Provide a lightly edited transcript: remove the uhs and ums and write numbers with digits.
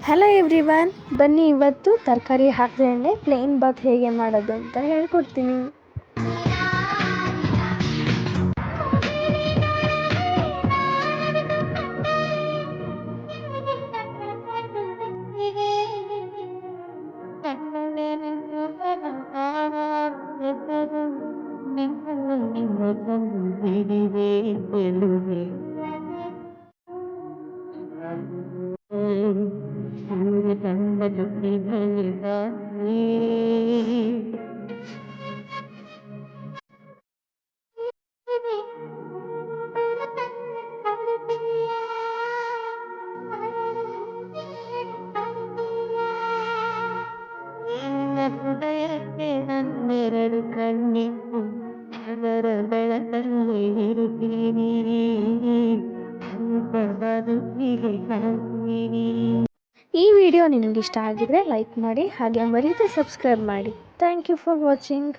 Hello everyone, ಬನ್ನಿ ಇವತ್ತು ತರಕಾರಿ ಹಾಕದೇ ಪ್ಲೇನ್ ಬಾತ್ ಹೇಗೆ ಮಾಡೋದು ಅಂತ ಹೇಳ್ಕೊಡ್ತೀನಿ. ಹೃದಯಕ್ಕೆ ನನ್ನೆರಡು ಕಣ್ಣಿತ್ತು, ಅದರ ಬೆಳಕಲ್ಲಿ ಇರುತ್ತೀನಿ, ಬದುಕಿಗೆ ಕಾಣ್ತೀನಿ. ಈ ವಿಡಿಯೋ ನಿಮಗೆ ಇಷ್ಟ ಆಗಿದ್ರೆ ಲೈಕ್ ಮಾಡಿ, ಹಾಗೆ ಮರೀದೆ ಸಬ್ಸ್ಕ್ರೈಬ್ ಮಾಡಿ. Thank you for watching.